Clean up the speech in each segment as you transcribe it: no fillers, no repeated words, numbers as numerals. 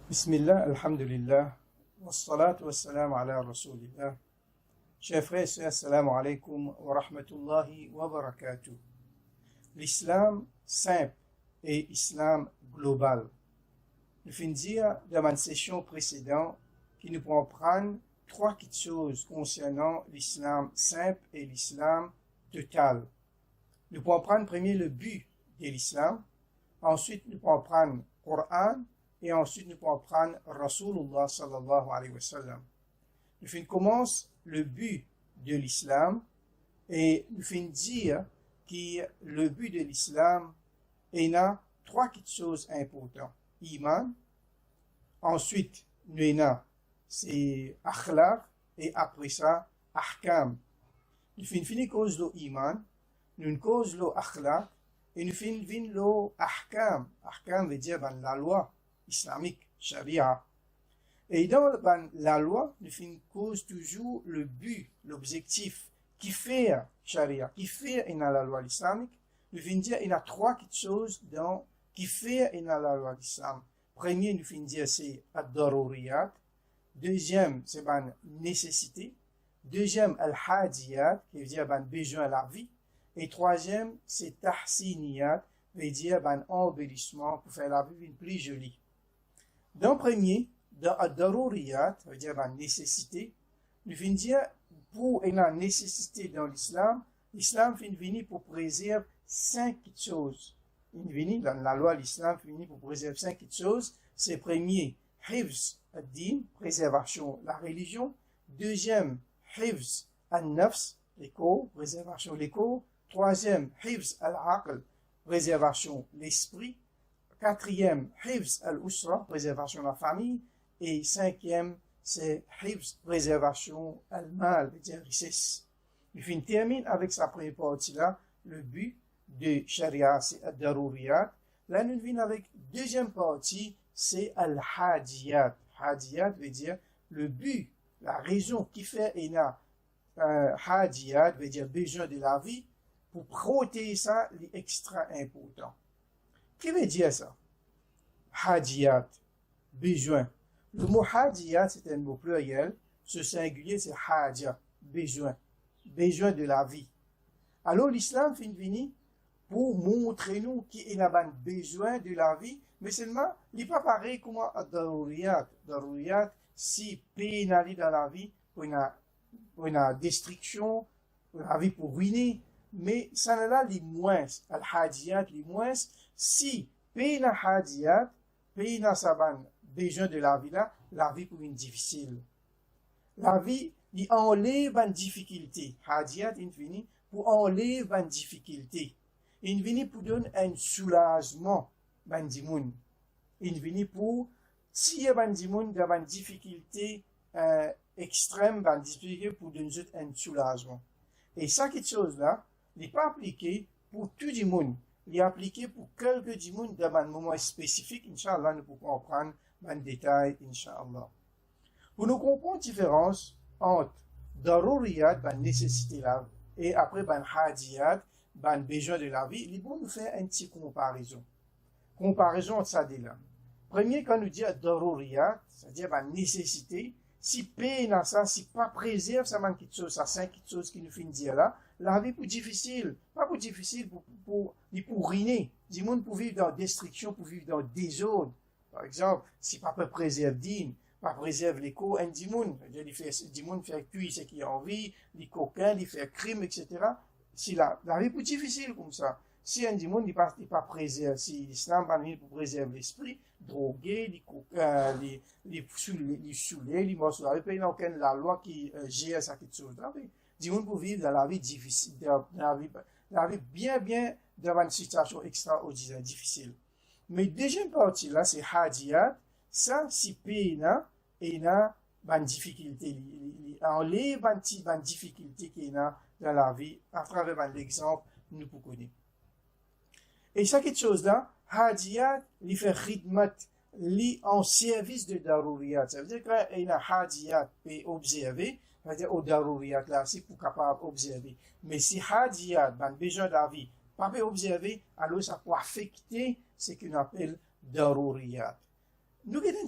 Bismillah, alhamdulillah, wassalatu wassalamu ala rasulillah. Chers frères et sœurs, assalamu alaikum wa rahmatullahi wa barakatuh. L'islam simple et l'islam global. Nous finissons dire dans ma session précédente qu'il nous pourrons prendre trois petites choses concernant l'islam simple et l'islam total. Nous pourrons prendre premier le but de l'islam, ensuite nous pourrons prendre le Coran, et ensuite nous pourrons prendre Rasulullah sallallahu alayhi wa sallam. Nous commençons le but de l'islam et nous finissons dire que le but de l'islam est là trois petites choses importantes. Iman, ensuite nous avons c'est akhlaq et après ça ahkam. Nous finissons cause de iman, nous cause de akhlaq et nous finissons le ahkam. Ahkam veut dire la loi islamique, sharia. Et dans la loi, nous cause toujours le but, l'objectif, qui fait sharia, qui fait dans la loi islamique. Nous dire il y a trois choses dans, qui fait dans la loi l'islam. Premier, nous dire c'est ad-daruriyat. Deuxième, c'est la nécessité. Deuxième, al-hadiyat, qui veut dire besoin de la vie. Et troisième, c'est tahsiniyat, qui veut dire embellissement pour faire la vie plus jolie. Dans le premier, dans ad-daruriyat, ça veut dire la nécessité, nous venons dire pour la nécessité dans l'islam, l'islam finit pour préserver cinq choses. Il vient dans la loi, l'islam finit pour préserver cinq choses. C'est premier, hifz ad-din, préservation de la religion. Deuxième, hifz al-nafs, les corps, préservation des corps. Troisième, hifz al-aql, préservation de l'esprit. Quatrième, hifz al-usra, préservation de la famille. Et cinquième, c'est hifz, préservation al-mal, c'est-à-dire richesse. Il termine avec sa première partie-là, le but de sharia, c'est ad-daruriyat. Là, nous venons avec deuxième partie, c'est al-hadiyat. Hadiyat veut dire le but, la raison qui fait hadiyat veut dire besoin de la vie, pour protéger ça, c'est extra important. Qui veut dire ça? Hadiyat, besoin. Le mot hadiyat, c'est un mot pluriel. Ce singulier, c'est hadja, besoin. Besoin de la vie. Alors, l'islam finit pour montrer nous qu'il a besoin de la vie, mais seulement, il n'est pas pareil comme ad-daruriyat. Daruriyat, si pénali dans la vie, pour une destruction, pour la vie pour ruiner, mais ça n'est là les moins, al-hadiyat, les moins, si péna hadiyat, péna saban, besoin de la vie pour une difficile. La vie, il enlève une difficulté. Hadiyat, il finit pour enlever une difficulté. Il finit pour donner un soulagement, bandimoun. Il finit pour tirer bandimoun dans une difficulté extrême, une difficulté pour donner un soulagement. Et ça, quelque chose là, il n'est pas appliqué pour tout le monde. Il est appliqué pour quelques du monde dans un moment spécifique. Inch'Allah, nous pouvons comprendre un détail, Inch'Allah. Pour nous comprendre la différence entre daruriyat, la nécessité là, et après, hadiyat, besoin de la vie, il est bon de faire une petite comparaison. Comparaison entre ça et là. Premier, quand nous dit daruriyat, c'est-à-dire la nécessité, si paye dans ça, si pas préserve ça manque quelque chose, ça cinq choses qui nous finit dire là, la vie pour difficile, pas pour difficile, pour ruiner. Du monde pour vivre dans destruction, pour vivre dans désordre. Par exemple, si pas préserve din, pas préserve les co, du monde fait cuire ce qui a envie, les coquins, il fait crime, etc. Si la vie pour difficile comme ça. Si un monde n'est pas préservé, si l'islam va venir pour préserver l'esprit, droguer, les coquins, les saouler, les morceaux, la loi qui gère ça, quelque chose. Du monde pour vivre dans la vie difficile, dans la vie bien, dans une situation extraordinaire, difficile. Mais deuxième partie là, c'est hadiyat, ça, si péna, et là, une difficulté, enlève une difficulté qui est dans la vie, à travers l'exemple, nous pouvons connaître. Et ça, quelque chose là, hadiyat, il fait khidmat, li en service de daruriyat. Ça veut dire qu'il y a hadiyat et observer, ça veut dire au daruriyat là, c'est pour capable observer. Mais si hadiyat, besoin de la vie, pas observer, alors ça peut affecter ce qu'on appelle daruriyat. nous avons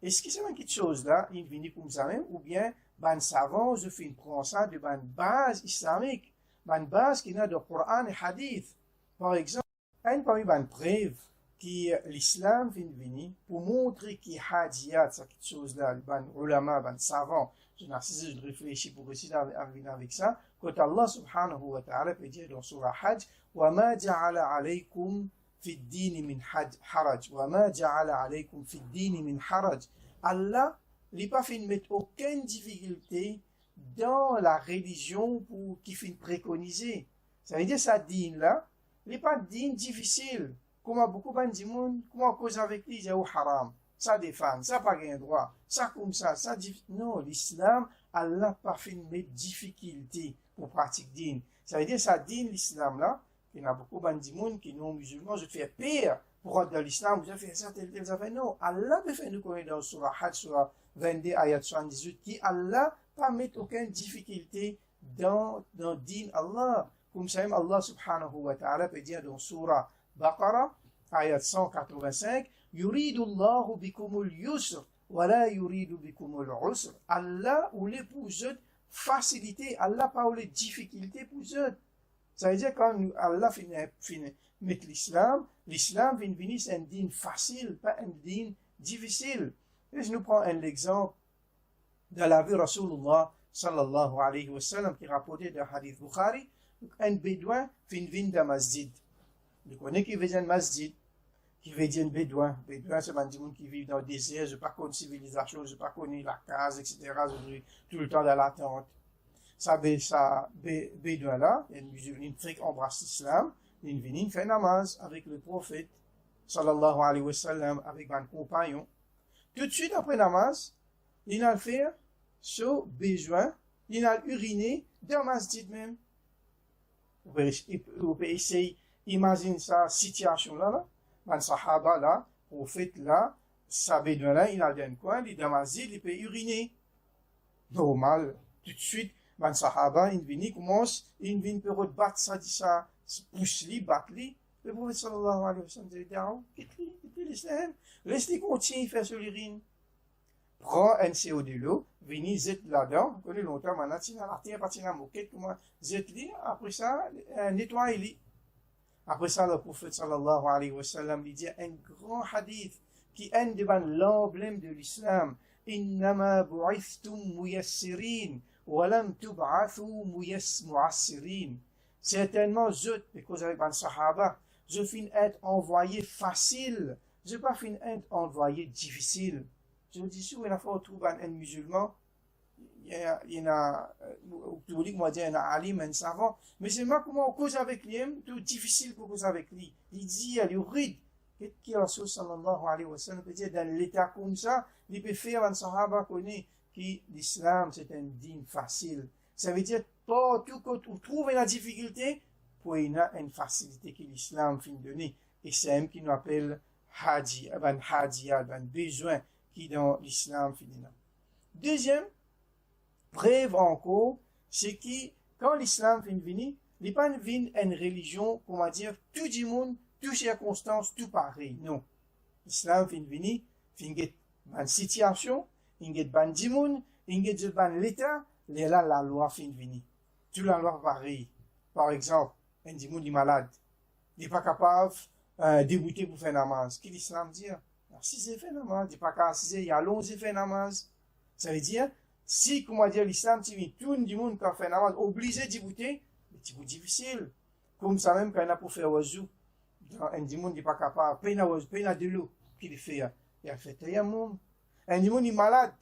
est-ce que c'est quelque chose là, il vient comme ça même, ou bien, ban savant, je fais une prendre ça de ban base islamique, ban base qui est dans le Coran et Hadith. Par exemple, un parmi ban preuve qui l'islam vient venir pour montrer qu'il hadiyat, c'est quelque chose là, ban ulama, ban savant, je réfléchis pour essayer d'arriver avec ça, quand Allah subhanahu wa ta'ala peut dire dans Surah Hajj, وَمَا جَعَلَ عَلَيْكُمْ في الدين من حرج وما جعل عليكم في الدين من حرج. Allah n'a pas fait mettre aucune difficulté dans la religion pour qui fait préconiser. Ça veut dire ça dîne là, il n'est pas dîne difficile. Comme beaucoup de monde, comment cause avec lui, c'est haram. Ça des femmes, ça pas gain droit, ça comme ça non, l'islam, Allah n'a pas fait mettre difficulté pour pratiquer dîne. Ça veut dire ça dîne l'islam là. Il y a beaucoup de monde qui sont musulmans, je fais pire pour rentrer dans l'islam, vous avez fait ça, tel, non. Allah peut faire nous connaître dans Surah Hajj, Surah 22, ayat 78, qui Allah pas mettre aucune difficulté dans din Allah. Comme ça même Allah subhanahu wa ta'ala peut dire dans Surah Baqarah, ayat 185, Yuridu Allahu bikumul yusr, wa la yuridu bikumul usr. Allah ou les pour eux facilité, Allah pas ou les difficultés pour eux. Ça veut dire quand Allah finit mettre l'islam vient venir, c'est un dîne facile, pas un dîne difficile. Et je nous prends un exemple de la vie de Rasulullah sallallahu alayhi wa sallam qui rapportait dans Hadith Bukhari. Un bédouin vient d'un masjid. Vous connaissez qui veut dire un masjid, qui veut dire un bédouin. Bédouin, c'est un monde qui vit dans le désert, je n'ai pas connu civilisation, je n'ai pas connu la case, etc. Je vis tout le temps dans la tente. Ça bédouin là, une musulmane qui embrasse l'islam, il vient faire namaz avec le prophète, sallallahu alayhi wa sallam, avec un compagnon. Tout de suite après namaz, il a fait ce besoin, il a uriné dans le masjid même. Vous pouvez essayer, imagine sa situation là, un sahaba là, prophète là, sa bédouin là, il a dans un coin, il est dans le masjid, il peut uriner. Normal, tout de suite, un sahaba, il vient, commence, il vient pour battre ça, dit ça, pousse-li, battre-li. Le prophète sallallahu alayhi wa sallam dit, quitte-li, laisse-le, laisse-le continuer à faire sur l'urine. Prends un CO de l'eau, venez, zette là-dedans, vous connaissez longtemps, maintenant, si dans la terre, partir dans la moquette, comment, zette-li, après ça, nettoie-li. Après ça, le prophète sallallahu alayhi wa sallam, il dit un grand hadith, qui est devant l'emblème de l'islam, innama bu'ithtum muyassirin, walam tub'athu mu'assirin. Certainement, je, parce avec un sahaba, je finis être envoyé facile, je pas finis être envoyé difficile. Je dis souvent, il faut trouver un musulman, il y a, tout le monde dit, il y a un alim, un savant, mais c'est moi comment on cause avec lui, tout difficile pour causer avec lui. Il dit, il y a le ride. Qu'est-ce qu'il y a, sallallahu alayhi wa sallam, peut dire, dans l'état comme ça, il peut faire un sahaba connaît que l'islam, c'est un dîne facile. Ça veut dire, partout quand on trouve la difficulté, pour il y a une facilité que l'islam finit de donner. Et c'est un qui nous appelle hadiyat, un besoin qui dans l'islam finit. Deuxième, preuve encore, c'est que quand l'islam finit venir, il n'est pas une religion, comment dire, tout le monde, toutes circonstances, tout pareil. Non. L'islam finit venir, finit une situation, il y a ban dimoun, il y a ban l'état, là la loi finit venir. Tout la loi varie. Par exemple, un dimoun est malade, il n'est pas capable de débuter pour faire namaz. Qu'est-ce que l'islam dit? Si c'est fait namaz, il n'est pas capable, si il y a long, c'est fait namaz. Ça veut dire, si, comment dire, l'islam, tout le monde qui fait namaz, obligé de débuter, c'est difficile. Comme ça même, quand il a pour faire wazou, un dimoun n'est pas capable, peine de l'eau, qu'il fait, il a fait tayammum. Un dimoun est malade,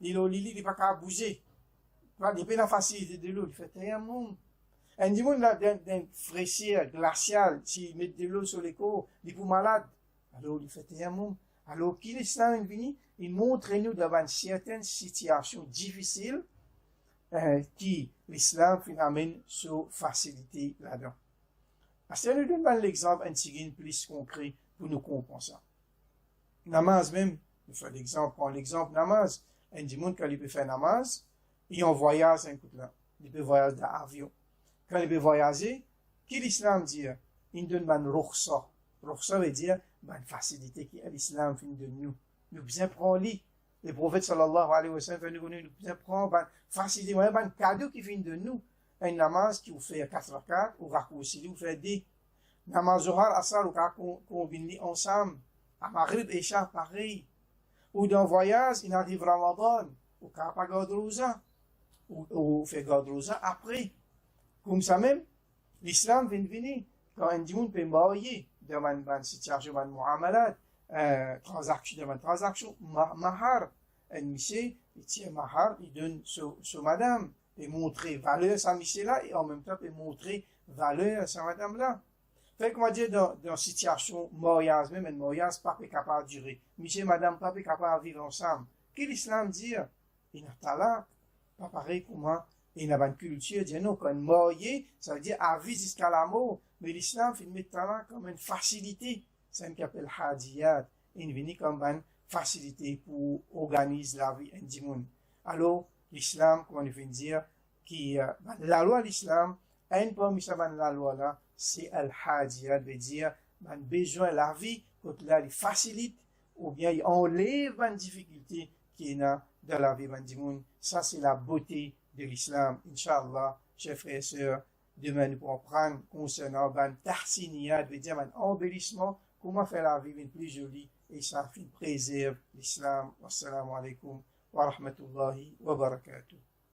il n'est pas capable de bouger. Il n'est pas facile de l'eau, il fait tayammum. Un dimoun d'un fraîcheur glacial, s'il met de l'eau sur les corps, il est pour malade. Alors, il fait tayammum. Alors, qu'il l'islam est venu, il montre nous devant certaines situations difficiles, qui l'islam amène sur facilité là-dedans. Parce que nous donnons l'exemple un petit plus concret pour nous comprendre ça. Namaz même, je fais l'exemple, prends l'exemple namaz. Un dimoun, quand il peut faire namaz, il en voyage un coup là. Il peut voyager dans l'avion. Quand il peut voyager, qu'est-ce que l'islam dit? Il donne une rukhsa. Rukhsa veut dire une facilité qui est l'islam fin de nous. nous bien prendre lit. Le prophète sallallahu alayhi wa sallam nous bien prendre faciliter un cadeau qui vient de nous. Un namaz qui vous fait 4 rakats, ou raccourci, vous fait des namaz zohar, asar, ou combiner ensemble. À Maghrib et Isha, pareil. Ou dans voyage, il arrive Ramadan, ou pas garde rosa, ou fait garde rosa après. Comme ça même, l'islam vient venir. Quand un dimanche peut marier, dans une situation de muamalat, transaction, mahar, un monsieur, il tient mahar, il donne sur madame, et montrer valeur à sa monsieur-là, et en même temps, peut montrer valeur à sa madame-là. Fait qu'on va dire dans une situation mariage, même un mariage pas capable de durer. Monsieur et madame pas capable de vivre ensemble. Qu'est-ce que l'islam dit? Il n'a pas là, pas pareil comment il n'a pas une culture, dit non, quand marié, ça veut dire à vie jusqu'à la mort. Mais l'islam fait mettre là comme une facilité. C'est ce qu'on appelle hadiyat. Il vient comme une facilité pour organiser la vie intime. Alors, l'islam, comment on vient dire, qui, la loi de l'islam, un parmi ça, la loi là, c'est al-hadiyat, veut dire, man besoin la vie, quand là, il facilite, ou bien il enlève une difficulté qui est dans la vie de ça, c'est la beauté de l'islam. Inch'Allah, chers frères et sœurs, demain, nous pourrons prendre concernant ban tahsiniyat, veut dire, un embellissement, comment faire la vie plus jolie, et ça préserve l'islam. Wassalamu alaikum wa rahmatullahi wa barakatuh.